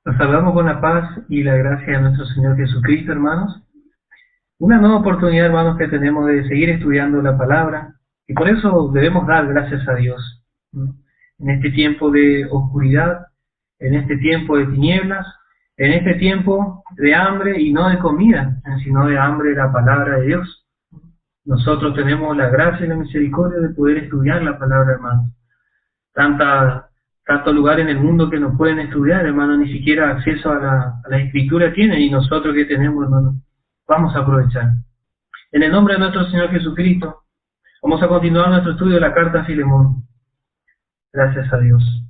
Los saludamos con la paz y la gracia de nuestro Señor Jesucristo, hermanos. Una nueva oportunidad, hermanos, que tenemos de seguir estudiando la palabra, y por eso debemos dar gracias a Dios. En este tiempo de oscuridad, en este tiempo de tinieblas, en este tiempo de hambre y no de comida, sino de hambre de la palabra de Dios. Nosotros tenemos la gracia y la misericordia de poder estudiar la palabra, hermanos. Tanto lugar en el mundo que no pueden estudiar, hermano, ni siquiera acceso a la escritura tienen, y nosotros que tenemos, hermano, vamos a aprovechar. En el nombre de nuestro Señor Jesucristo, vamos a continuar nuestro estudio de la carta a Filemón. Gracias a Dios.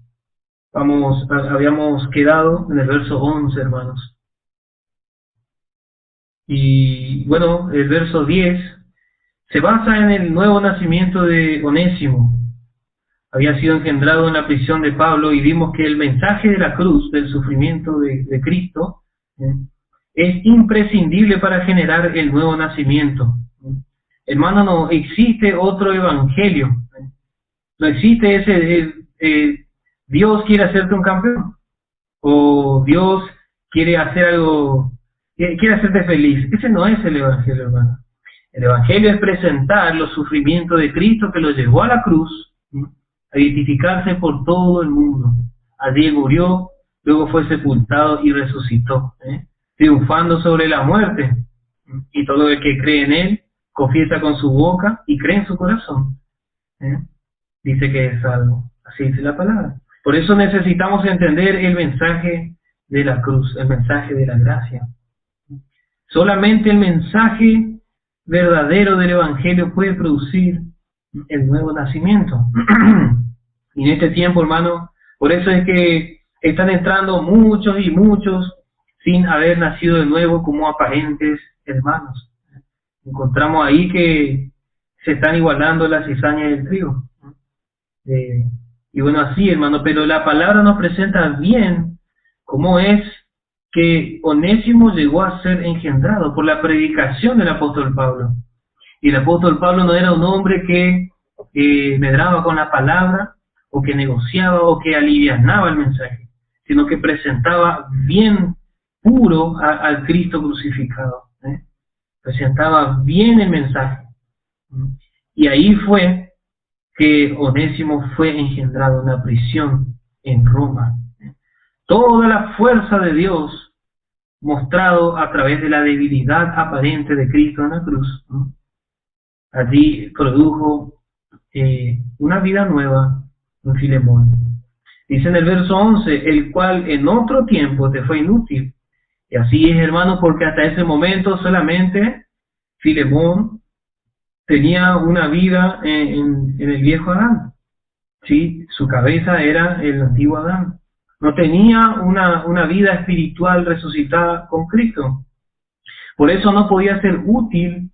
Habíamos quedado en el verso 11, hermanos. Y bueno, el verso 10 se basa en el nuevo nacimiento de Onésimo. Había sido engendrado en la prisión de Pablo, y vimos que el mensaje de la cruz, del sufrimiento de Cristo, es imprescindible para generar el nuevo nacimiento. Hermano, no existe otro evangelio. No existe ese Dios quiere hacerte un campeón, o Dios quiere hacer algo, quiere hacerte feliz. Ese no es el evangelio, hermano. El evangelio es presentar los sufrimientos de Cristo, que lo llevó a la cruz, a identificarse por todo el mundo. Allí murió, luego fue sepultado y resucitó, triunfando sobre la muerte. Y todo el que cree en Él, confiesa con su boca y cree en su corazón, dice que es salvo. Así dice la palabra. Por eso necesitamos entender el mensaje de la cruz, el mensaje de la gracia. Solamente el mensaje verdadero del evangelio puede producir el nuevo nacimiento. Y en este tiempo, hermano, por eso es que están entrando muchos y muchos sin haber nacido de nuevo como aparentes hermanos. Encontramos ahí que se están igualando la cizaña y el trigo. Y bueno, así, hermano, pero la palabra nos presenta bien cómo es que Onésimo llegó a ser engendrado por la predicación del apóstol Pablo. Y el apóstol Pablo no era un hombre que medraba con la palabra, o que negociaba, o que alivianaba el mensaje, sino que presentaba bien puro al Cristo crucificado. Presentaba bien el mensaje. Y ahí fue que Onésimo fue engendrado en la prisión en Roma. Toda la fuerza de Dios mostrado a través de la debilidad aparente de Cristo en la cruz. Allí produjo una vida nueva en Filemón. Dice en el verso 11, el cual en otro tiempo te fue inútil. Y así es, hermano, porque hasta ese momento solamente Filemón tenía una vida en el viejo Adán. ¿Sí? Su cabeza era el antiguo Adán. No tenía una vida espiritual resucitada con Cristo. Por eso no podía ser útil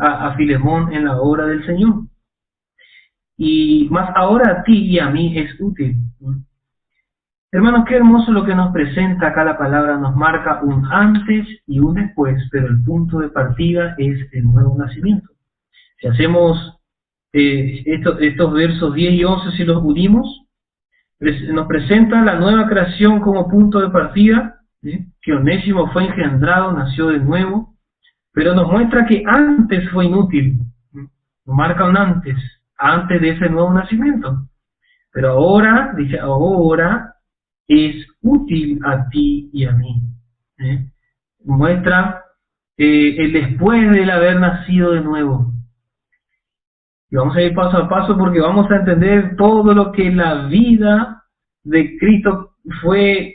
a Filemón en la obra del Señor. Y más ahora a ti y a mí es útil. Hermanos, qué hermoso lo que nos presenta acá la palabra. Nos marca un antes y un después, pero el punto de partida es el nuevo nacimiento. Si hacemos estos versos 10 y 11, si los unimos, nos presenta la nueva creación como punto de partida, que Onésimo fue engendrado, nació de nuevo, pero nos muestra que antes fue inútil. Nos marca un antes de ese nuevo nacimiento. Pero ahora, dice, ahora es útil a ti y a mí. Muestra el después del haber nacido de nuevo. Y vamos a ir paso a paso porque vamos a entender todo lo que la vida de Cristo fue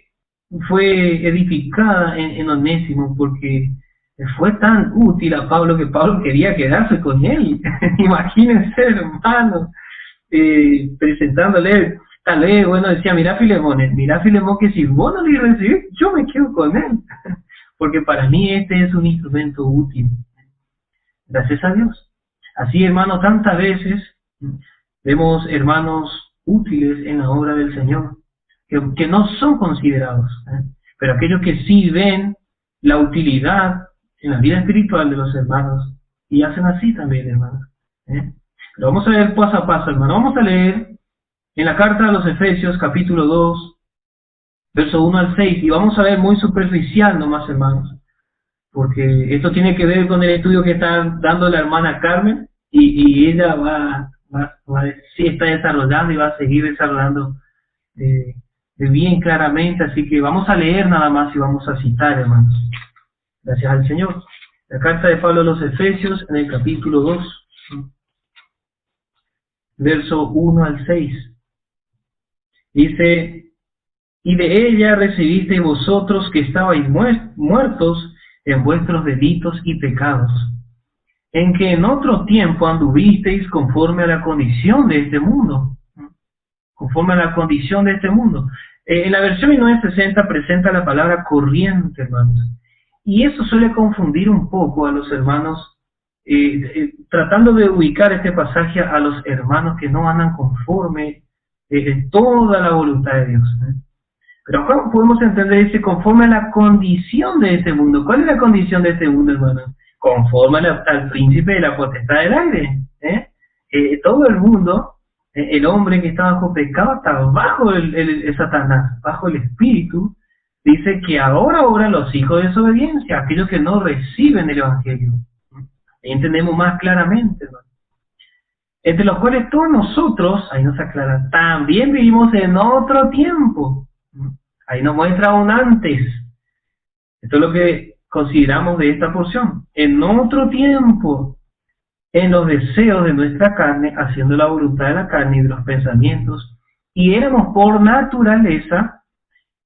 edificada en Onésimo, porque fue tan útil a Pablo que Pablo quería quedarse con él. Imagínense, hermanos, presentándole, tal vez, bueno, decía, mira Filemón, que si vos no le recibís, yo me quedo con él, porque para mí este es un instrumento útil. Gracias a Dios. Así, hermanos, tantas veces vemos hermanos útiles en la obra del Señor, que no son considerados, pero aquellos que sí ven la utilidad en la vida espiritual de los hermanos, y hacen así también, hermanos. Pero vamos a ver paso a paso, hermano. Vamos a leer en la carta a los Efesios, capítulo 2, verso 1 al 6, y vamos a ver muy superficial nomás, hermanos, porque esto tiene que ver con el estudio que está dando la hermana Carmen, y ella sí está desarrollando y va a seguir desarrollando bien claramente, así que vamos a leer nada más y vamos a citar, hermanos. Gracias al Señor. La carta de Pablo a los Efesios, en el capítulo 2, verso 1 al 6. Dice: y de ella recibisteis vosotros que estabais muertos en vuestros delitos y pecados, en que en otro tiempo anduvisteis conforme a la condición de este mundo. Conforme a la condición de este mundo. En la versión 1960 presenta la palabra corriente, hermanos. Y eso suele confundir un poco a los hermanos, tratando de ubicar este pasaje a los hermanos que no andan conforme en toda la voluntad de Dios. Pero ¿cómo podemos entender ese conforme a la condición de este mundo? ¿Cuál es la condición de este mundo, hermano? Conforme al príncipe de la potestad del aire. Todo el mundo, el hombre que está bajo pecado, está bajo el Satanás, bajo el espíritu. Dice que ahora los hijos de desobediencia, aquellos que no reciben el evangelio. Ahí entendemos más claramente, hermano. Entre los cuales todos nosotros, ahí nos aclara, también vivimos en otro tiempo. Ahí nos muestra un antes. Esto es lo que consideramos de esta porción. En otro tiempo, en los deseos de nuestra carne, haciendo la voluntad de la carne y de los pensamientos, y éramos por naturaleza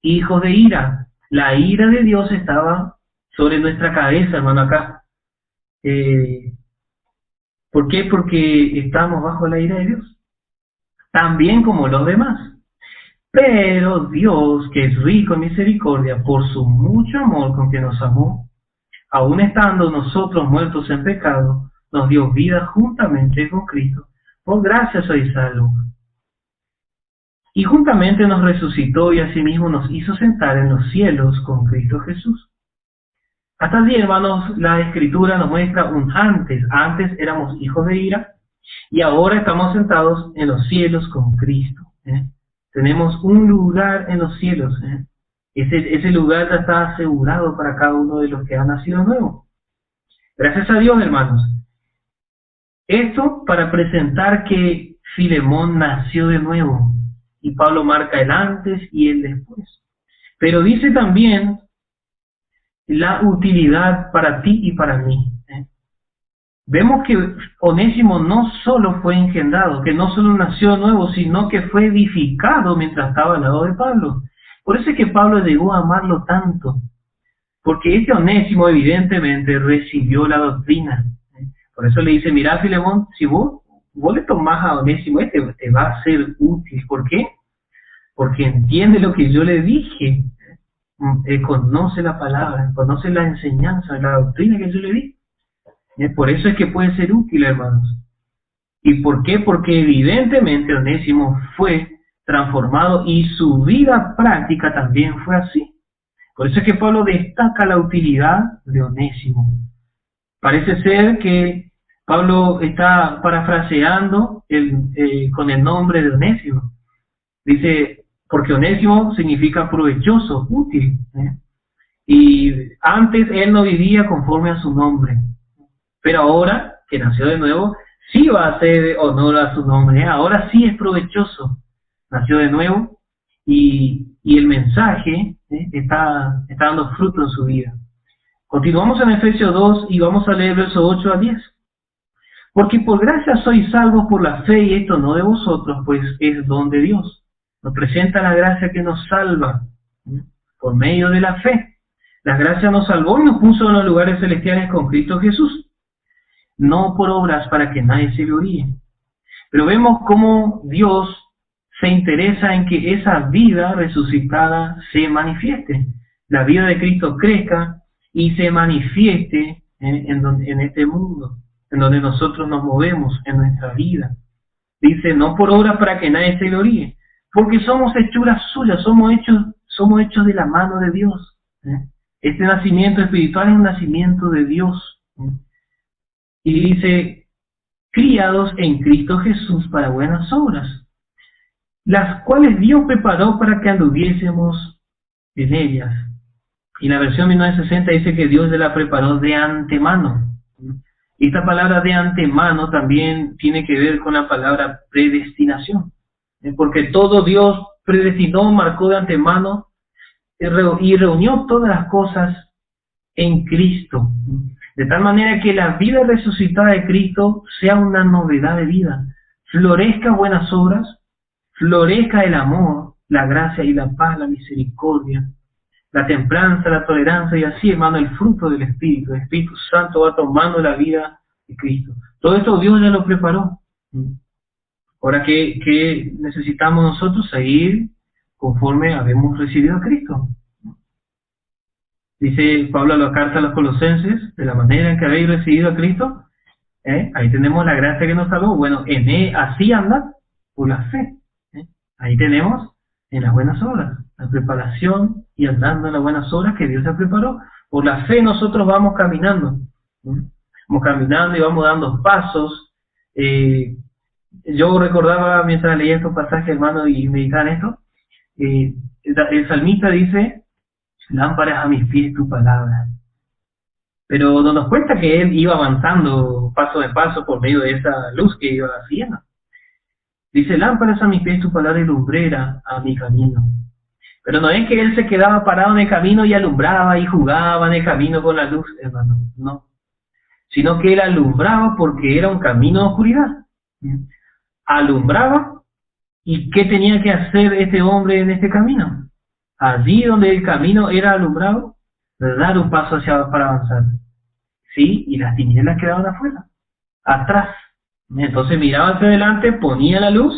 hijos de ira. La ira de Dios estaba sobre nuestra cabeza, hermano, acá. ¿Por qué? Porque estamos bajo la ira de Dios, también como los demás. Pero Dios, que es rico en misericordia, por su mucho amor con que nos amó, aun estando nosotros muertos en pecado, nos dio vida juntamente con Cristo. Por gracia sois salvos. Y juntamente nos resucitó y asimismo nos hizo sentar en los cielos con Cristo Jesús. Hasta allí, hermanos, la Escritura nos muestra un antes. Antes éramos hijos de ira y ahora estamos sentados en los cielos con Cristo. Tenemos un lugar en los cielos. Ese lugar ya está asegurado para cada uno de los que han nacido nuevo. Gracias a Dios, hermanos. Esto para presentar que Filemón nació de nuevo. Y Pablo marca el antes y el después. Pero dice también la utilidad para ti y para mí. Vemos que Onésimo no solo fue engendrado, que no solo nació de nuevo, sino que fue edificado mientras estaba al lado de Pablo. Por eso es que Pablo llegó a amarlo tanto. Porque este Onésimo evidentemente recibió la doctrina. Por eso le dice: mira, Filemón, si vos le tomás a Onésimo, te va a ser útil. ¿Por qué? Porque entiende lo que yo le dije. Conoce la palabra, conoce la enseñanza, la doctrina que yo le di. Por eso es que puede ser útil, hermanos. ¿Y por qué? Porque evidentemente Onésimo fue transformado y su vida práctica también fue así. Por eso es que Pablo destaca la utilidad de Onésimo. Parece ser que Pablo está parafraseando con el nombre de Onésimo. Dice, porque Onésimo significa provechoso, útil. Y antes él no vivía conforme a su nombre. Pero ahora, que nació de nuevo, sí va a hacer honor a su nombre. Ahora sí es provechoso. Nació de nuevo y el mensaje está dando fruto en su vida. Continuamos en Efesios 2 y vamos a leer versos 8 a 10. Porque por gracia sois salvos por la fe, y esto no de vosotros, pues es don de Dios. Nos presenta la gracia que nos salva por medio de la fe. La gracia nos salvó y nos puso en los lugares celestiales con Cristo Jesús. No por obras para que nadie se gloríe. Pero vemos cómo Dios se interesa en que esa vida resucitada se manifieste. La vida de Cristo crezca y se manifieste en este mundo, en donde nosotros nos movemos en nuestra vida. Dice, no por obras para que nadie se gloríe, porque somos hechuras suyas, somos hechos de la mano de Dios. Este nacimiento espiritual es un nacimiento de Dios. Y dice, criados en Cristo Jesús para buenas obras, las cuales Dios preparó para que anduviésemos en ellas. Y la versión 1960 dice que Dios la preparó de antemano. Y esta palabra de antemano también tiene que ver con la palabra predestinación. Porque todo Dios predestinó, marcó de antemano y reunió todas las cosas en Cristo. De tal manera que la vida resucitada de Cristo sea una novedad de vida. Florezca buenas obras, florezca el amor, la gracia y la paz, la misericordia, la templanza, la tolerancia, y así, hermano, el fruto del Espíritu. El Espíritu Santo va tomando la vida de Cristo. Todo esto Dios ya lo preparó. Ahora, ¿qué necesitamos nosotros? Seguir conforme habemos recibido a Cristo. Dice Pablo a la carta a los Colosenses, de la manera en que habéis recibido a Cristo, ahí tenemos la gracia que nos salvó. Bueno, así anda por la fe. Ahí tenemos en las buenas obras, la preparación y andando en las buenas obras que Dios ya preparó. Por la fe nosotros vamos caminando. Vamos caminando y vamos dando pasos. Yo recordaba mientras leía estos pasajes, hermano, y meditaba en esto, el salmista dice: lámparas a mis pies tu palabra. Pero no nos cuenta que él iba avanzando paso de paso por medio de esa luz que iba haciendo. Dice: lámparas a mis pies tu palabra y lumbrera a mi camino. Pero no es que él se quedaba parado en el camino y alumbraba y jugaba en el camino con la luz, hermano, no. Sino que él alumbraba porque era un camino de oscuridad. Alumbraba, ¿y qué tenía que hacer este hombre en este camino? Allí donde el camino era alumbrado, dar un paso para avanzar. ¿Sí? Y las tinieblas quedaban afuera, atrás. Entonces miraba hacia adelante, ponía la luz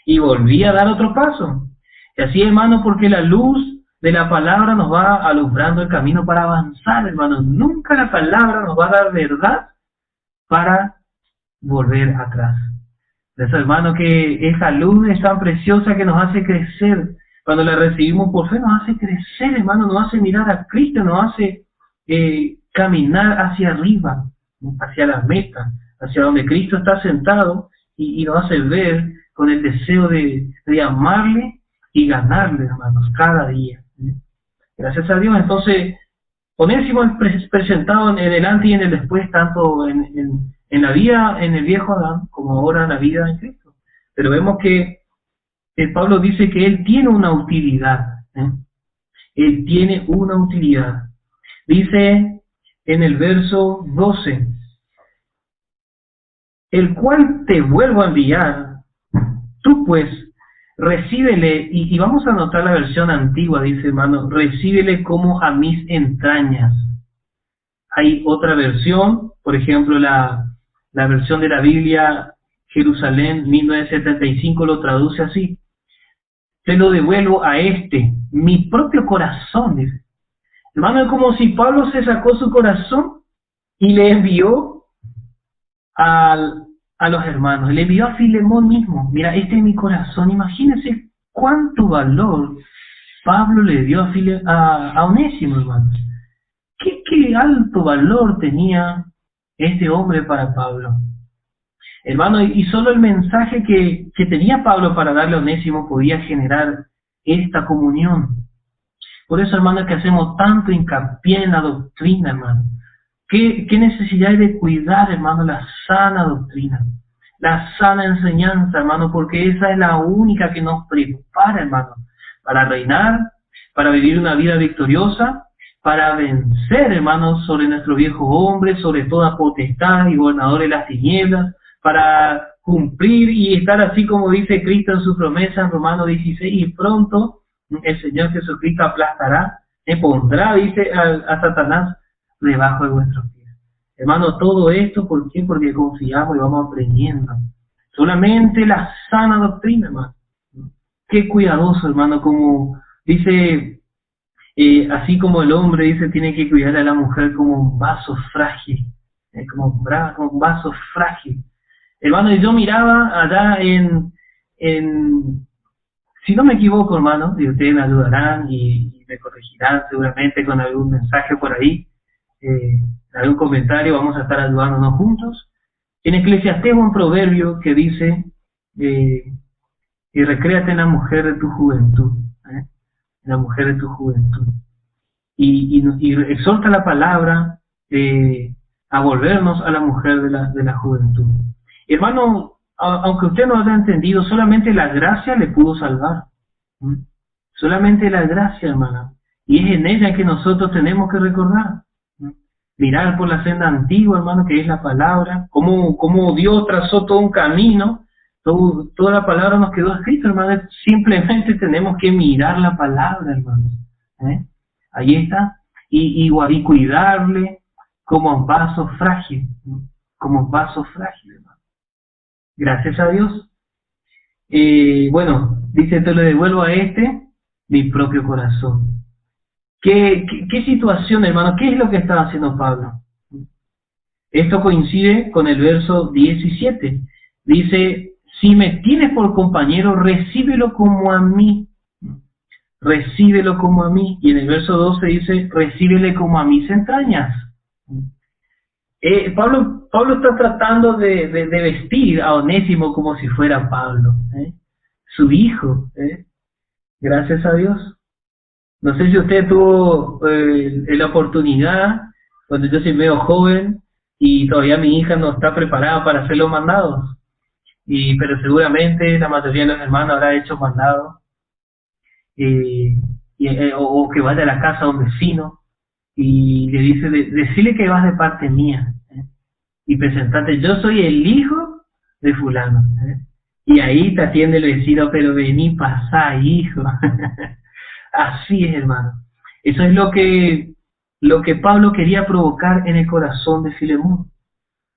y volvía a dar otro paso. Y así, hermano, porque la luz de la palabra nos va alumbrando el camino para avanzar, hermano. Nunca la palabra nos va a dar verdad para volver atrás. Por eso, hermano, que esa luz es tan preciosa que nos hace crecer. Cuando la recibimos por fe, nos hace crecer, hermano, nos hace mirar a Cristo, nos hace caminar hacia arriba, hacia la meta, hacia donde Cristo está sentado, y nos hace ver con el deseo de amarle y ganarle, hermanos, cada día. Gracias a Dios. Entonces, Onésimo es presentado en el antes y en el después, tanto en la vida en el viejo Adán, como ahora en la vida en Cristo. Pero vemos que Pablo dice que él tiene una utilidad. Él tiene una utilidad. Dice en el verso 12: el cual te vuelvo a enviar, tú pues recíbele, y vamos a anotar la versión antigua, dice, hermano, recíbele como a mis entrañas. Hay otra versión, por ejemplo, la versión de la Biblia Jerusalén 1975 lo traduce así: te lo devuelvo a mi propio corazón, dice. Hermano, es como si Pablo se sacó su corazón y le envió a los hermanos, le envió a Filemón mismo. Mira, este es mi corazón. Imagínense cuánto valor Pablo le dio a Onésimo, hermanos. Qué alto valor tenía este hombre para Pablo. Hermano, y solo el mensaje que tenía Pablo para darle a Onésimo podía generar esta comunión. Por eso, hermano, que hacemos tanto hincapié en la doctrina, hermano. ¿Qué necesidad hay de cuidar, hermano, la sana doctrina? La sana enseñanza, hermano, porque esa es la única que nos prepara, hermano, para reinar, para vivir una vida victoriosa, para vencer, hermano, sobre nuestro viejo hombre, sobre toda potestad y gobernador de las tinieblas, para cumplir y estar así como dice Cristo en su promesa en Romanos 16, y pronto el Señor Jesucristo aplastará, pondrá, dice, a Satanás debajo de vuestros pies. Hermano, todo esto, ¿por qué? Porque confiamos y vamos aprendiendo. Solamente la sana doctrina, hermano. Qué cuidadoso, hermano, como dice, así como el hombre, dice, tiene que cuidar a la mujer como un vaso frágil, como un vaso frágil. Hermano, y yo miraba allá si no me equivoco, hermano, y ustedes me ayudarán y me corregirán seguramente con algún mensaje por ahí, algún comentario, vamos a estar ayudándonos juntos. En Eclesiastés un proverbio que dice, y recréate en la mujer de tu juventud. la mujer de tu juventud. Y exhorta la palabra a volvernos a la mujer de la juventud. Hermano, aunque usted no haya entendido, solamente la gracia le pudo salvar. ¿Mm? Solamente la gracia, hermana. Y es en ella que nosotros tenemos que recordar. ¿Mm? Mirar por la senda antigua, hermano, que es la palabra. Cómo Dios trazó todo un camino. Toda la palabra nos quedó escrita, hermano. Simplemente tenemos que mirar la palabra, hermano. Ahí está. Y cuidarle como un vaso frágil. Como un vaso frágil, hermano. Gracias a Dios. Bueno, dice, te lo devuelvo a mi propio corazón. ¿Qué situación, hermano? ¿Qué es lo que estaba haciendo Pablo? Esto coincide con el verso 17. Dice, si me tienes por compañero, recíbelo como a mí. Recíbelo como a mí. Y en el verso 12 dice, recíbele como a mis entrañas. Pablo está tratando de vestir a Onésimo como si fuera Pablo, su hijo. Gracias a Dios. No sé si usted tuvo la oportunidad, cuando yo soy medio joven y todavía mi hija no está preparada para hacer los mandados, pero seguramente la mayoría de los hermanos habrá hecho mandados, o que vaya a la casa de un vecino y le dice, decirle que vas de parte mía, y presentate, yo soy el hijo de fulano, y ahí te atiende el vecino, pero vení, pasá, hijo. Así es, hermano. Eso es lo que Pablo quería provocar en el corazón de Filemón.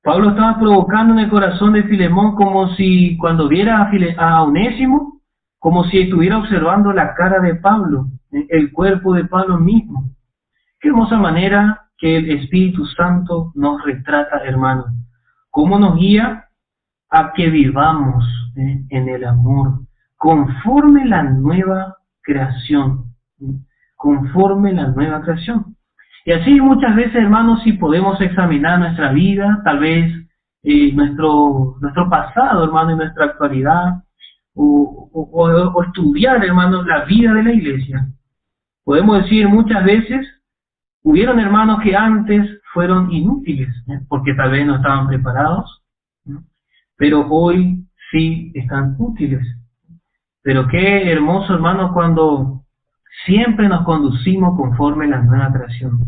Pablo estaba provocando en el corazón de Filemón como si cuando viera a Onésimo, como si estuviera observando la cara de Pablo, el cuerpo de Pablo mismo. Qué hermosa manera que el Espíritu Santo nos retrata, hermano. Cómo nos guía a que vivamos en el amor, conforme la nueva creación. Conforme la nueva creación. Y así muchas veces, hermanos, si podemos examinar nuestra vida, tal vez nuestro pasado, hermano, y nuestra actualidad, o estudiar, hermano, la vida de la iglesia. Podemos decir muchas veces, hubieron hermanos que antes fueron inútiles, porque tal vez no estaban preparados, pero hoy sí están útiles. Pero qué hermoso, hermano, cuando siempre nos conducimos conforme la nueva creación,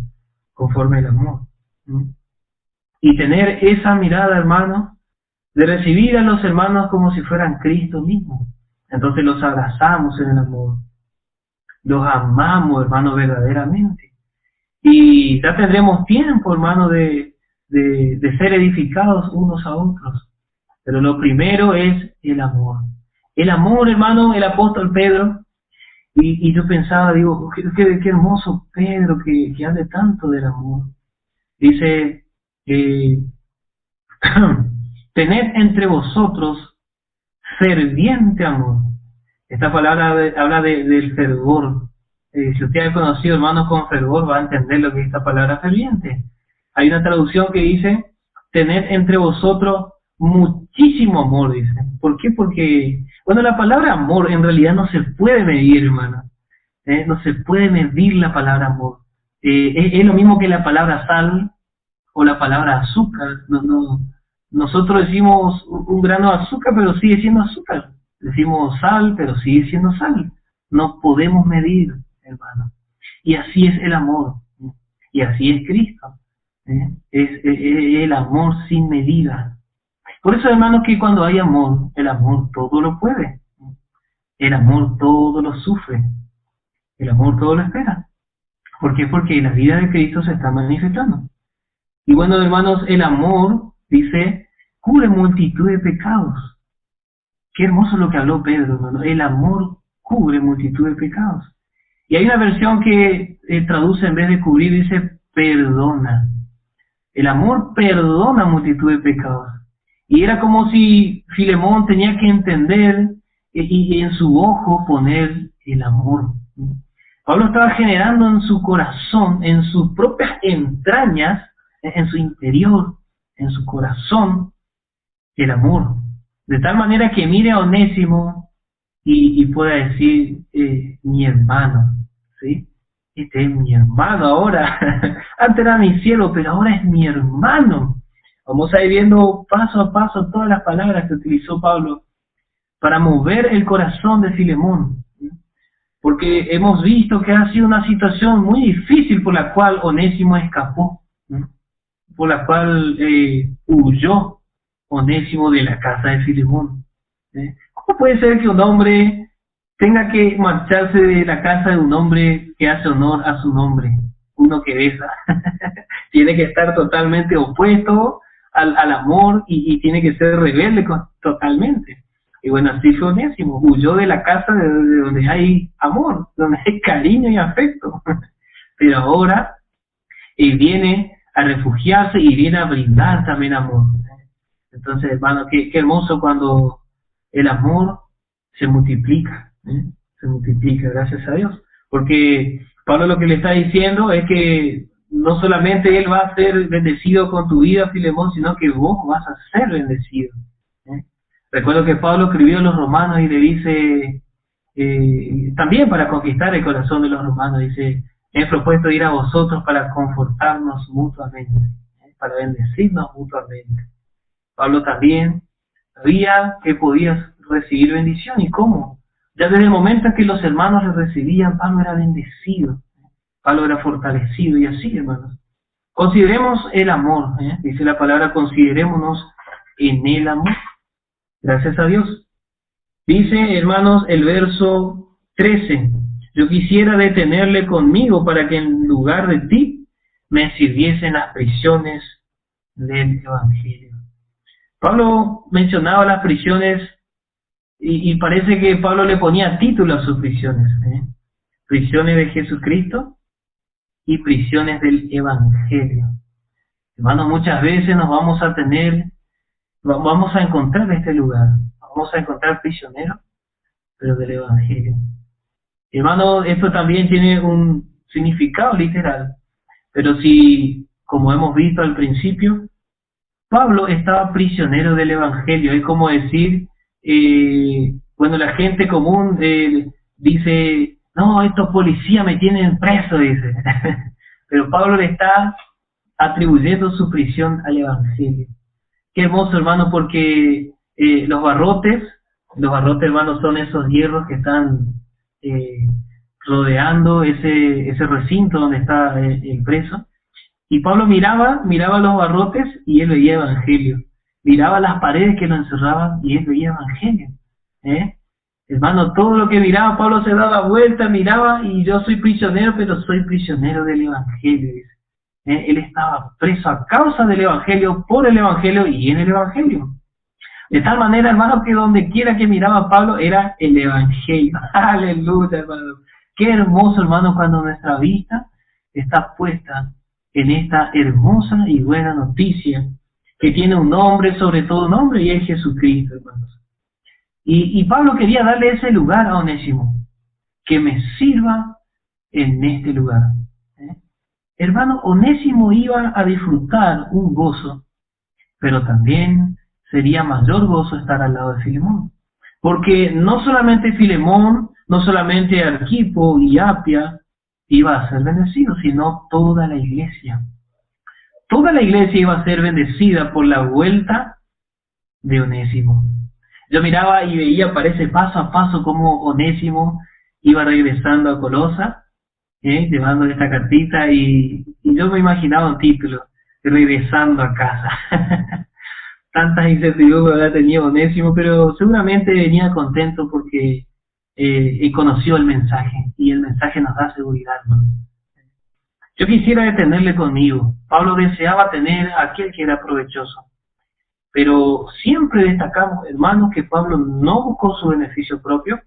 conforme el amor. Y tener esa mirada, hermano, de recibir a los hermanos como si fueran Cristo mismo. Entonces los abrazamos en el amor. Los amamos, hermano, verdaderamente. Y ya tendremos tiempo, hermano, de ser edificados unos a otros. Pero lo primero es el amor. El amor, hermano, el apóstol Pedro, y yo pensaba, digo, qué hermoso Pedro que hable tanto del amor. Dice, tened entre vosotros ferviente amor. Esta palabra habla del fervor. Si usted ha conocido hermanos con fervor, va a entender lo que es esta palabra ferviente. Hay una traducción que dice, tened entre vosotros muchísimo amor, dice. ¿Por qué? Porque, bueno, la palabra amor en realidad no se puede medir, hermano. No se puede medir la palabra amor. Es lo mismo que la palabra sal o la palabra azúcar. Nosotros decimos un grano de azúcar, pero sigue siendo azúcar. Decimos sal, pero sigue siendo sal. No podemos medir, hermano. Y así es el amor. Y así es Cristo. Es el amor sin medida. Por eso, hermano, que cuando hay amor, el amor todo lo puede. El amor todo lo sufre. El amor todo lo espera. ¿Por qué? Porque la vida de Cristo se está manifestando. Y bueno, hermanos, el amor, dice, cubre multitud de pecados. Qué hermoso lo que habló Pedro, hermano. El amor cubre multitud de pecados. Y hay una versión que traduce en vez de cubrir, dice perdona. El amor perdona multitud de pecados. Y era como si Filemón tenía que entender y en su ojo poner el amor. Pablo estaba generando en su corazón, en sus propias entrañas, en su interior, en su corazón, el amor. De tal manera que mire a Onésimo y pueda decir, mi hermano, ¿sí? Este es mi hermano ahora. Antes era mi siervo, pero ahora es mi hermano. Vamos a ir viendo paso a paso todas las palabras que utilizó Pablo para mover el corazón de Filemón, ¿sí? Porque hemos visto que ha sido una situación muy difícil por la cual Onésimo escapó, ¿sí? Por la cual huyó Onésimo de la casa de Filemón, ¿sí? ¿Cómo puede ser que un hombre tenga que marcharse de la casa de un hombre que hace honor a su nombre? Uno que besa. Tiene que estar totalmente opuesto al amor y tiene que ser rebelde totalmente. Y bueno, así fue Onésimo, huyó de la casa de donde hay amor, donde hay cariño y afecto. Pero ahora viene a refugiarse y viene a brindar también amor. Entonces, hermano, qué hermoso cuando el amor se multiplica, ¿eh? Se multiplica, gracias a Dios. Porque Pablo lo que le está diciendo es que no solamente él va a ser bendecido con tu vida, Filemón, sino que vos vas a ser bendecido, ¿eh? Recuerdo que Pablo escribió a los romanos y le dice, también para conquistar el corazón de los romanos, dice, he propuesto ir a vosotros para confortarnos mutuamente, para bendecirnos mutuamente. Pablo también sabía que podías recibir bendición. ¿Y cómo? Ya desde el momento en que los hermanos le recibían, Pablo era bendecido, Pablo era fortalecido, y así, hermanos. Consideremos el amor, dice la palabra, considerémonos en el amor. Gracias a Dios. Dice, hermanos, el verso 13, yo quisiera detenerle conmigo para que en lugar de ti me sirviesen las prisiones del Evangelio. Pablo mencionaba las prisiones y parece que Pablo le ponía título a sus prisiones, prisiones de Jesucristo y prisiones del Evangelio. Hermanos, muchas veces nos vamos a encontrar en este lugar, vamos a encontrar prisioneros, pero del Evangelio. Hermano, esto también tiene un significado literal, pero si, como hemos visto al principio, Pablo estaba prisionero del Evangelio. Es como decir, bueno, la gente común dice, no, estos policías me tienen preso, dice. Pero Pablo le está atribuyendo su prisión al Evangelio. Qué hermoso, hermano, porque los barrotes, hermano, son esos hierros que están rodeando ese recinto donde está el preso. Y Pablo miraba los barrotes y él veía Evangelio. Miraba las paredes que lo encerraban y él veía Evangelio. Hermano, todo lo que miraba, Pablo se daba vuelta, miraba, y yo soy prisionero, pero soy prisionero del Evangelio, dice. Él estaba preso a causa del Evangelio, por el Evangelio y en el Evangelio. De tal manera, hermano, que donde quiera que miraba Pablo era el Evangelio. Aleluya, hermano. Qué hermoso, hermano, cuando nuestra vista está puesta en esta hermosa y buena noticia, que tiene un nombre sobre todo nombre, y es Jesucristo, hermanos. Y Pablo quería darle ese lugar a Onésimo, que me sirva en este lugar. Hermano, Onésimo iba a disfrutar un gozo, pero también sería mayor gozo estar al lado de Filemón. Porque no solamente Filemón, no solamente Arquipo y Apia iba a ser bendecido, sino toda la iglesia. Toda la iglesia iba a ser bendecida por la vuelta de Onésimo. Yo miraba y veía, parece paso a paso, cómo Onésimo iba regresando a Colosa, llevando esta cartita, y yo me imaginaba un título, regresando a casa. Tantas incertidumbres había tenido Onésimo, pero seguramente venía contento porque conoció el mensaje, y el mensaje nos da seguridad, ¿no? Yo quisiera detenerle conmigo. Pablo deseaba tener a aquel que era provechoso, pero siempre destacamos, hermanos, que Pablo no buscó su beneficio propio,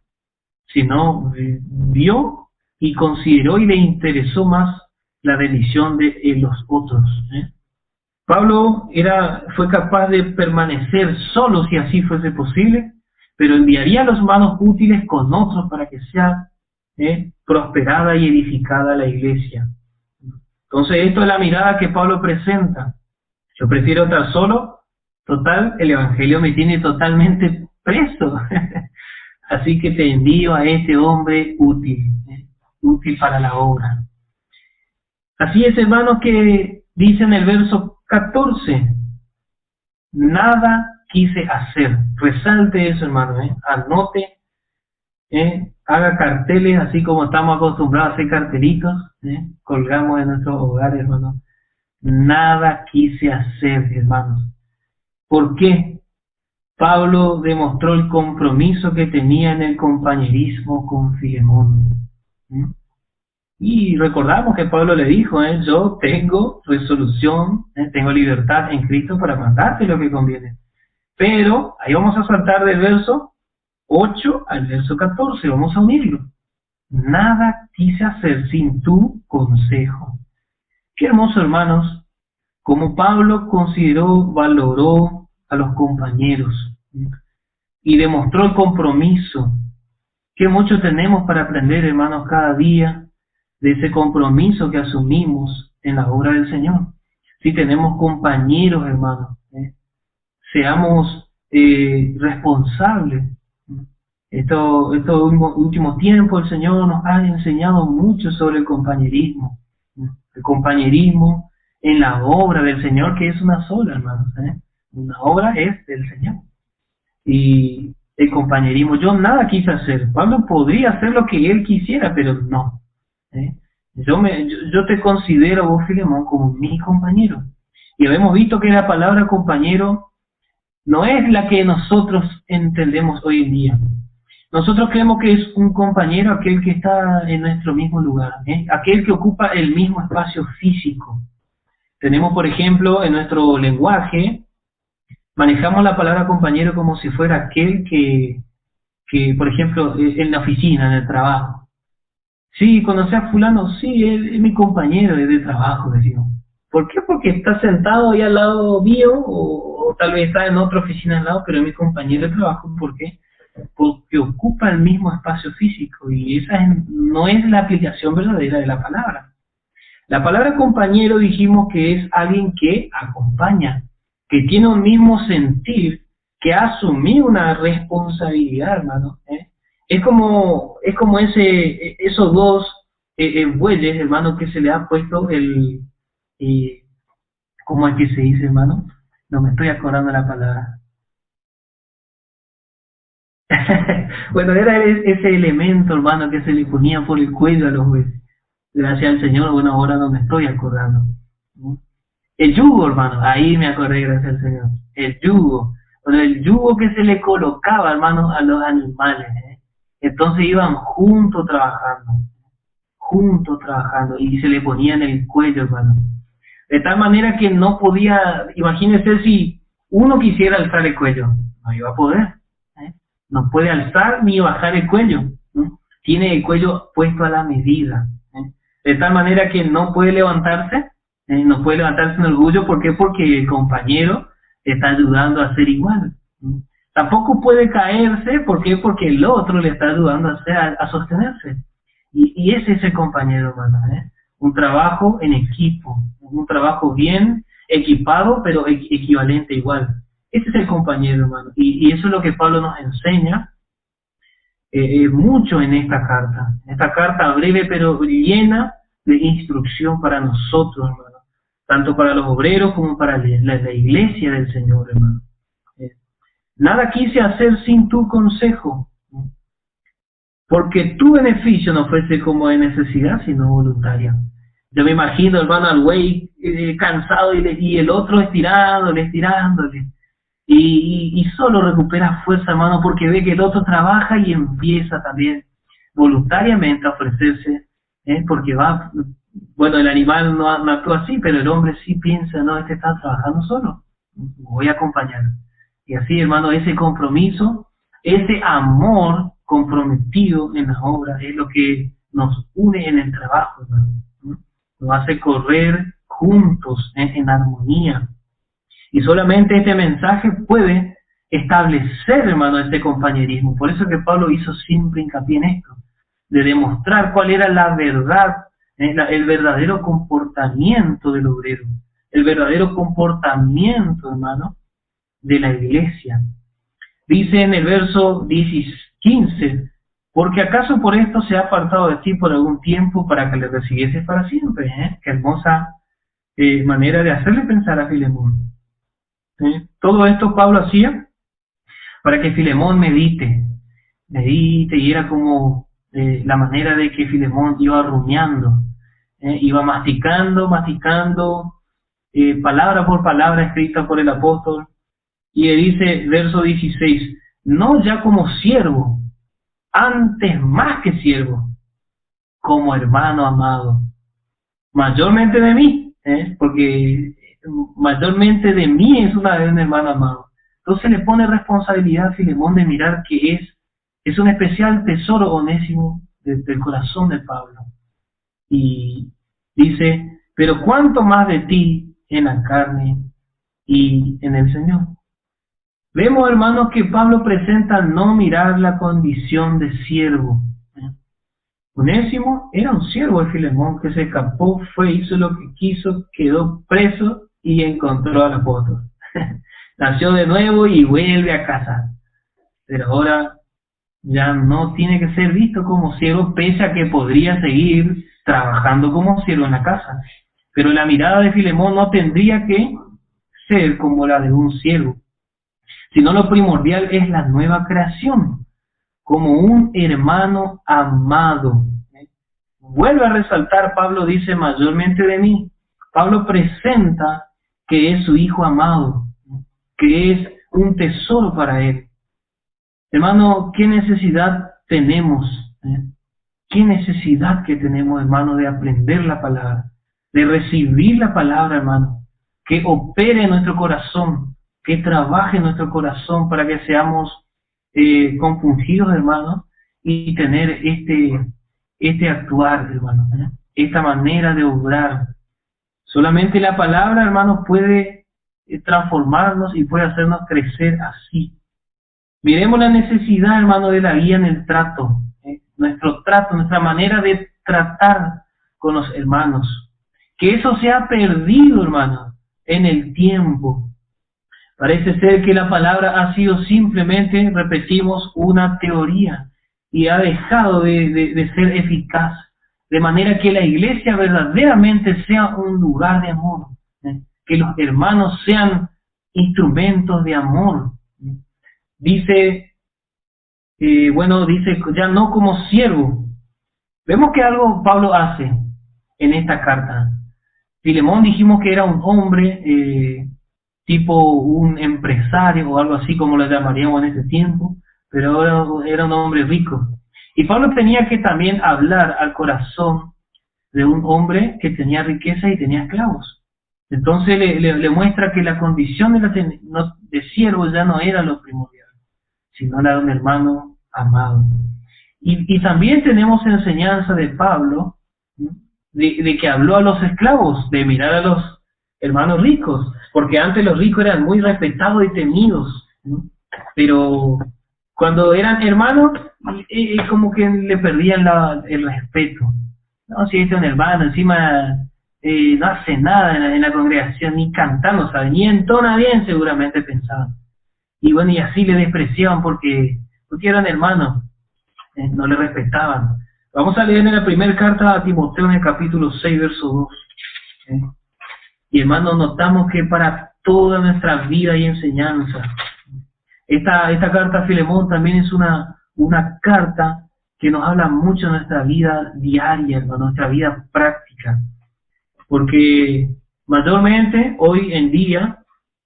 sino vio y consideró y le interesó más la bendición de los otros. Pablo fue capaz de permanecer solo si así fuese posible, pero enviaría los manos útiles con otros para que sea prosperada y edificada la iglesia. Entonces, esto es la mirada que Pablo presenta. Yo prefiero estar solo, total, el Evangelio me tiene totalmente preso. Así que te envío a este hombre útil. útil para la obra. Así es, hermanos, que dice en el verso 14, nada quise hacer. Resalte eso, hermano, anote, haga carteles, así como estamos acostumbrados a hacer cartelitos, colgamos en nuestros hogares, hermanos. Nada quise hacer, hermanos. ¿Por qué? Pablo demostró el compromiso que tenía en el compañerismo con Filemón. Y recordamos que Pablo le dijo, yo tengo resolución, tengo libertad en Cristo para mandarte lo que conviene. Pero ahí vamos a saltar del verso 8 al verso 14, vamos a unirlo. Nada quise hacer sin tu consejo. Qué hermoso, hermanos, como Pablo consideró, valoró a los compañeros y demostró el compromiso. Que mucho tenemos para aprender, hermanos, cada día de ese compromiso que asumimos en la obra del Señor. Si tenemos compañeros, hermanos, seamos responsables. Estos últimos tiempos el Señor nos ha enseñado mucho sobre el compañerismo. El compañerismo en la obra del Señor, que es una sola, hermanos. Una obra es del Señor. Y el compañerismo, yo nada quise hacer. Pablo podría hacer lo que él quisiera, pero no. Yo te considero, vos, Filemón, como mi compañero. Y habemos visto que la palabra compañero no es la que nosotros entendemos hoy en día. Nosotros creemos que es un compañero aquel que está en nuestro mismo lugar, aquel que ocupa el mismo espacio físico. Tenemos, por ejemplo, en nuestro lenguaje, manejamos la palabra compañero como si fuera aquel que por ejemplo, en la oficina, en el trabajo. Sí, conocí a fulano, sí, es mi compañero de trabajo, decimos. ¿Por qué? Porque está sentado ahí al lado mío, o tal vez está en otra oficina al lado, pero es mi compañero de trabajo. ¿Por qué? Porque ocupa el mismo espacio físico, y esa no es la aplicación verdadera de la palabra. La palabra compañero dijimos que es alguien que acompaña, que tiene un mismo sentir, que ha asumido una responsabilidad, hermano. Es como esos dos bueyes, hermano, que se le ha puesto ¿cómo es que se dice, hermano? No me estoy acordando la palabra. Bueno, era ese elemento, hermano, que se le ponía por el cuello a los bueyes. Gracias al Señor, bueno, ahora no me estoy acordando. El yugo, hermano, ahí me acordé, gracias al Señor. El yugo. Bueno, el yugo que se le colocaba, hermano, a los animales. Entonces iban juntos trabajando, y se le ponía en el cuello, hermano. De tal manera que no podía, imagínense si uno quisiera alzar el cuello, no iba a poder. No puede alzar ni bajar el cuello. Tiene el cuello puesto a la medida. De tal manera que no puede levantarse, no puede levantarse en orgullo. ¿Por qué? Porque el compañero le está ayudando a hacer igual. Tampoco puede caerse. ¿Por qué? Porque el otro le está ayudando a sostenerse. Y ese es el compañero, hermano. Un trabajo en equipo, un trabajo bien equipado, pero equivalente igual. Ese es el compañero, hermano. Y eso es lo que Pablo nos enseña mucho en esta carta. Esta carta breve pero llena de instrucción para nosotros, hermano. Tanto para los obreros como para la iglesia del Señor, hermano. Nada quise hacer sin tu consejo, porque tu beneficio no fuese como de necesidad, sino voluntaria. Yo me imagino, hermano, al güey cansado y el otro estirándole. Y solo recupera fuerza, hermano, porque ve que el otro trabaja y empieza también voluntariamente a ofrecerse, porque bueno, el animal no actúa así, pero el hombre sí piensa, no, este está trabajando solo, voy a acompañar. Y así, hermano, ese compromiso, ese amor comprometido en la obra es lo que nos une en el trabajo, hermano. Nos hace correr juntos en armonía. Y solamente este mensaje puede establecer, hermano, este compañerismo. Por eso que Pablo hizo siempre hincapié en esto, de demostrar cuál era la verdad, el verdadero comportamiento del obrero, el verdadero comportamiento, hermano, de la iglesia. Dice en el verso 15, Porque acaso por esto se ha apartado de ti por algún tiempo para que le recibieses para siempre. Qué hermosa manera de hacerle pensar a Filemón. Todo esto Pablo hacía para que Filemón medite, y era como la manera de que Filemón iba rumiando, iba masticando, palabra por palabra escrita por el apóstol, y le dice, verso 16, no ya como siervo, antes más que siervo, como hermano amado, mayormente de mí, porque mayormente de mí es un hermano amado. Entonces le pone responsabilidad a Filemón de mirar que es un especial tesoro Onésimo del corazón de Pablo. Y dice, pero cuánto más de ti en la carne y en el Señor. Vemos, hermanos, que Pablo presenta no mirar la condición de siervo. Onésimo era un siervo de Filemón que se escapó, hizo lo que quiso, quedó preso y encontró al apóstol. Nació de nuevo y vuelve a casa. Pero ahora ya no tiene que ser visto como siervo, pese a que podría seguir trabajando como siervo en la casa. Pero la mirada de Filemón no tendría que ser como la de un siervo, sino lo primordial es la nueva creación, como un hermano amado. Vuelve a resaltar, Pablo dice, mayormente de mí. Pablo presenta que es su hijo amado, que es un tesoro para él. Hermano, ¿qué necesidad tenemos? ¿Qué necesidad que tenemos, hermano, de aprender la palabra, de recibir la palabra, hermano, que opere en nuestro corazón, que trabaje en nuestro corazón para que seamos compungidos, hermano, y tener este actuar, hermano, esta manera de obrar. Solamente la palabra, hermano, puede transformarnos y puede hacernos crecer así. Miremos la necesidad, hermano, de la guía en el trato, nuestro trato, nuestra manera de tratar con los hermanos. Que eso se ha perdido, hermano, en el tiempo. Parece ser que la palabra ha sido simplemente, repetimos, una teoría y ha dejado de ser eficaz. De manera que la iglesia verdaderamente sea un lugar de amor. Que los hermanos sean instrumentos de amor. Dice, dice ya no como siervo. Vemos que algo Pablo hace en esta carta. Filemón dijimos que era un hombre, tipo un empresario o algo así como lo llamaríamos en ese tiempo, pero ahora era un hombre rico. Y Pablo tenía que también hablar al corazón de un hombre que tenía riqueza y tenía esclavos. Entonces le muestra que la condición de siervo ya no era lo primordial, sino la de un hermano amado. Y también tenemos enseñanza de Pablo, de que habló a los esclavos, de mirar a los hermanos ricos, porque antes los ricos eran muy respetados y temidos, pero cuando eran hermanos, como que le perdían el respeto. No, si este es un hermano, encima no hace nada en la congregación, ni cantando, ¿sabe? Ni entona bien, seguramente pensaban. Y bueno, y así le despreciaban porque eran hermanos, no le respetaban. Vamos a leer en la primera carta a Timoteo en el capítulo 6, verso 2. Y hermanos, notamos que para toda nuestra vida hay enseñanza. Esta carta a Filemón también es una carta que nos habla mucho de nuestra vida diaria, hermano, nuestra vida práctica. Porque mayormente hoy en día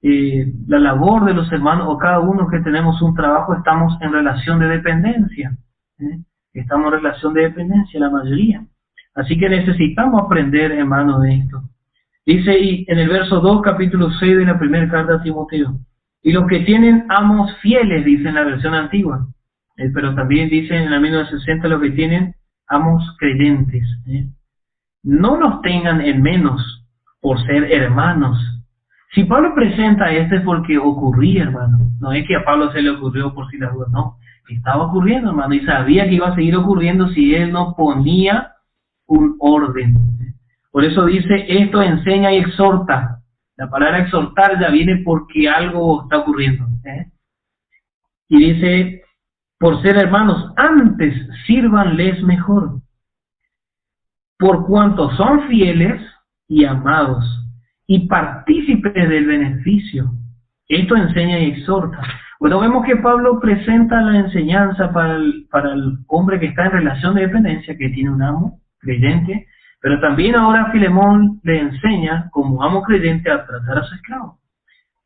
la labor de los hermanos, o cada uno que tenemos un trabajo, estamos en relación de dependencia. Estamos en relación de dependencia, la mayoría. Así que necesitamos aprender, hermano, de esto. Dice y en el verso 2, capítulo 6 de la primera carta a Timoteo. Y los que tienen amos fieles, dice en la versión antigua. Pero también dice en la 1960 los que tienen amos creyentes. No nos tengan en menos por ser hermanos. Si Pablo presenta esto es porque ocurría, hermano. No es que a Pablo se le ocurrió por si las dudas, no. Estaba ocurriendo, hermano, y sabía que iba a seguir ocurriendo si él no ponía un orden. Por eso dice, esto enseña y exhorta. La palabra exhortar ya viene porque algo está ocurriendo. Y dice, por ser hermanos, antes sírvanles mejor, por cuanto son fieles y amados, y partícipes del beneficio. Esto enseña y exhorta. Bueno, vemos que Pablo presenta la enseñanza para el hombre que está en relación de dependencia, que tiene un amo creyente, pero también ahora Filemón le enseña, como amo creyente, a tratar a su esclavo.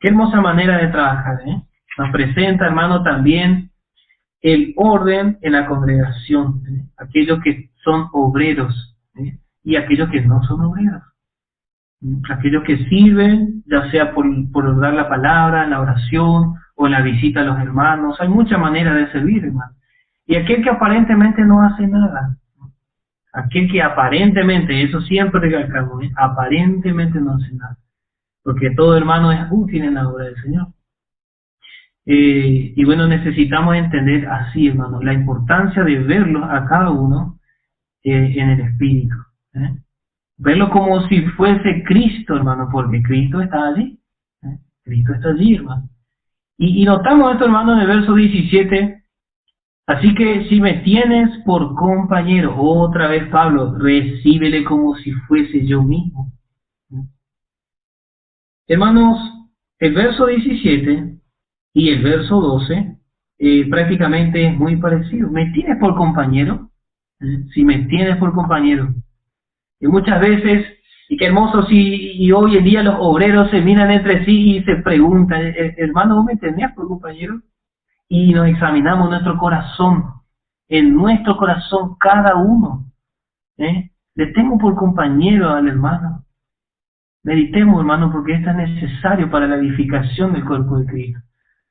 Qué hermosa manera de trabajar, ¿eh? Nos presenta, hermano, también el orden en la congregación, ¿eh? Aquellos que son obreros, ¿eh? Y aquellos que no son obreros. Aquellos que sirven, ya sea por dar la palabra, en la oración o en la visita a los hermanos. Hay muchas maneras de servir, hermano. Y aquel que aparentemente no hace nada. Aquel que aparentemente, eso siempre recalcamos, ¿eh? Aparentemente no hace nada. Porque todo hermano es útil en la obra del Señor. Y bueno, necesitamos entender así, hermano, la importancia de verlos a cada uno en el Espíritu. Verlo como si fuese Cristo, hermano, porque Cristo está allí. Cristo está allí, hermano. Y notamos esto, hermano, en el verso 17. Así que si me tienes por compañero, otra vez Pablo, recíbele como si fuese yo mismo. Hermanos, el verso 17 y el verso 12 prácticamente es muy parecido. ¿Me tienes por compañero? Si me tienes por compañero. Y muchas veces, y qué hermoso y hoy en día los obreros se miran entre sí y se preguntan, hermano, ¿vos me tenías por compañero? Y nos examinamos nuestro corazón, en nuestro corazón cada uno. Le tengo por compañero al hermano. Meditemos, hermano, porque esto es necesario para la edificación del cuerpo de Cristo,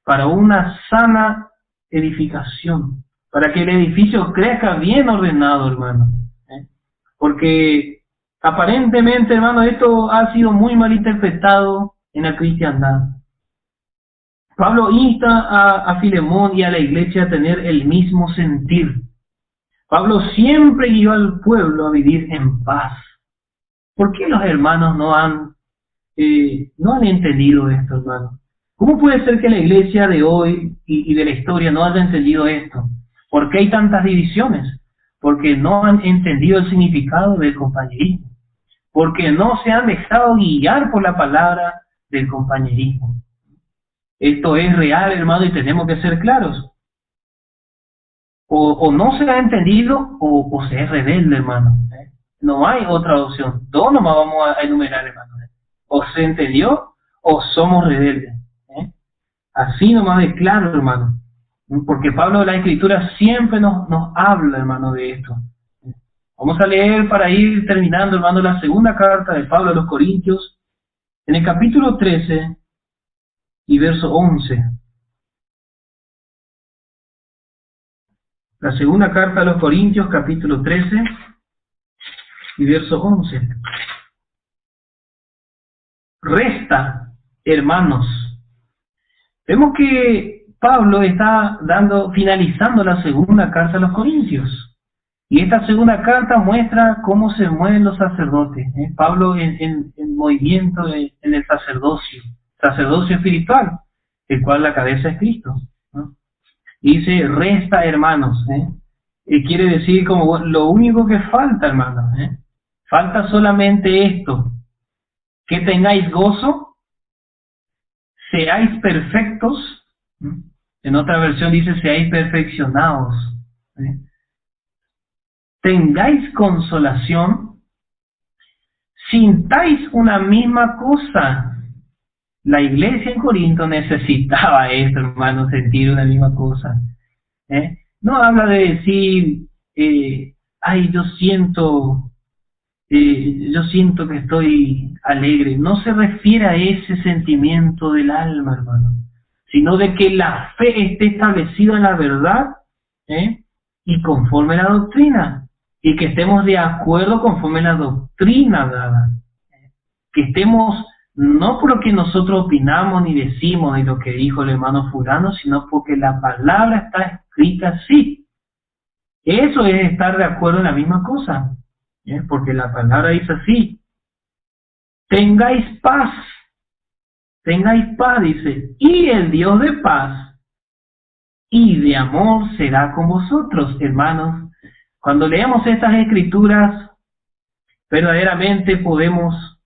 para una sana edificación, para que el edificio crezca bien ordenado, hermano. Porque aparentemente, hermano, esto ha sido muy mal interpretado en la cristiandad. Pablo insta a Filemón y a la iglesia a tener el mismo sentir. Pablo siempre guió al pueblo a vivir en paz. ¿Por qué los hermanos no han entendido esto, hermano? ¿Cómo puede ser que la iglesia de hoy y de la historia no haya entendido esto? ¿Por qué hay tantas divisiones? Porque no han entendido el significado del compañerismo. Porque no se han dejado guiar por la palabra del compañerismo. Esto es real, hermano, y tenemos que ser claros. O no se ha entendido o se es rebelde, hermano. No hay otra opción. Dos nomás vamos a enumerar, hermano. O se entendió o somos rebeldes. Así nomás de claro, hermano. Porque Pablo de la Escritura siempre nos habla, hermano, de esto. Vamos a leer para ir terminando, hermano, la segunda carta de Pablo a los Corintios, en el capítulo 13 y verso 11. La segunda carta a los Corintios, capítulo 13 y verso 11. Resta, hermanos. Vemos que Pablo está finalizando la segunda carta a los Corintios. Y esta segunda carta muestra cómo se mueven los sacerdotes. Pablo en movimiento en el sacerdocio espiritual, el cual la cabeza es Cristo. Y dice, resta, hermanos. Quiere decir como lo único que falta, hermanos. Falta solamente esto. Que tengáis gozo, seáis perfectos. En otra versión dice, seáis perfeccionados. Tengáis consolación, sintáis una misma cosa. La iglesia en Corinto necesitaba esto, hermano, sentir una misma cosa. No habla de decir, yo siento que estoy alegre. No se refiere a ese sentimiento del alma, hermano, sino de que la fe esté establecida en la verdad y conforme a la doctrina. Y que estemos de acuerdo conforme a la doctrina dada. Que estemos no por lo que nosotros opinamos ni decimos de lo que dijo el hermano fulano, sino porque la palabra está escrita así. Eso es estar de acuerdo en la misma cosa. Porque la palabra dice así. Tengáis paz, dice, y el Dios de paz y de amor será con vosotros, hermanos. Cuando leemos estas escrituras, verdaderamente podemos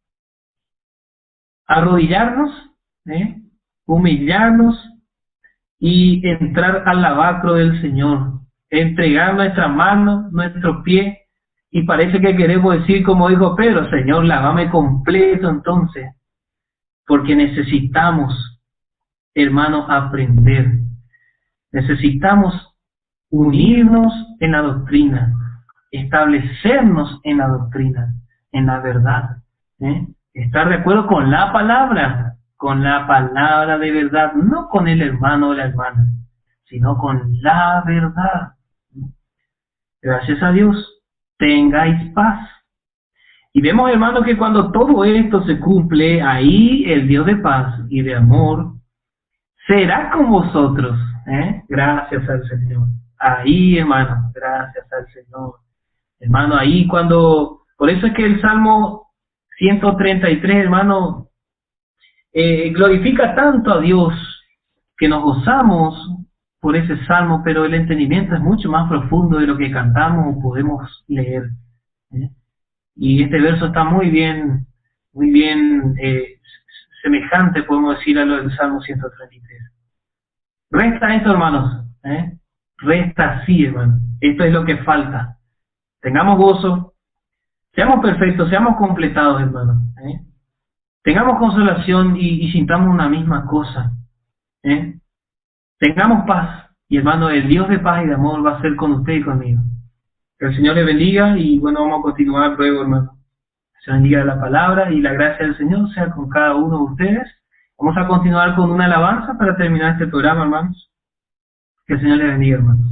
arrodillarnos, humillarnos y entrar al lavacro del Señor, entregar nuestra mano, nuestro pie, y parece que queremos decir como dijo Pedro: Señor, lávame completo entonces, porque necesitamos, hermanos, aprender. Necesitamos unirnos en la doctrina, establecernos en la doctrina, en la verdad, estar de acuerdo con la palabra de verdad, no con el hermano o la hermana, sino con la verdad. Gracias a Dios, tengáis paz. Y vemos, hermanos, que cuando todo esto se cumple, ahí el Dios de paz y de amor será con vosotros. Gracias al Señor. Ahí, hermano, gracias al Señor. Hermano, ahí cuando... Por eso es que el Salmo 133, hermano, glorifica tanto a Dios, que nos gozamos por ese salmo, pero el entendimiento es mucho más profundo de lo que cantamos o podemos leer. Y este verso está muy bien semejante, podemos decir, a lo del Salmo 133. Resta esto, hermanos, resta así, hermano. Esto es lo que falta. Tengamos gozo, seamos perfectos, seamos completados, hermanos. Tengamos consolación y sintamos una misma cosa. Tengamos paz, y hermano, el Dios de paz y de amor va a ser con usted y conmigo. Que el Señor le bendiga, y bueno, vamos a continuar luego, hermano. Se bendiga la palabra, y la gracia del Señor sea con cada uno de ustedes. Vamos a continuar con una alabanza para terminar este programa, hermanos. Que el Señor le bendiga, hermanos.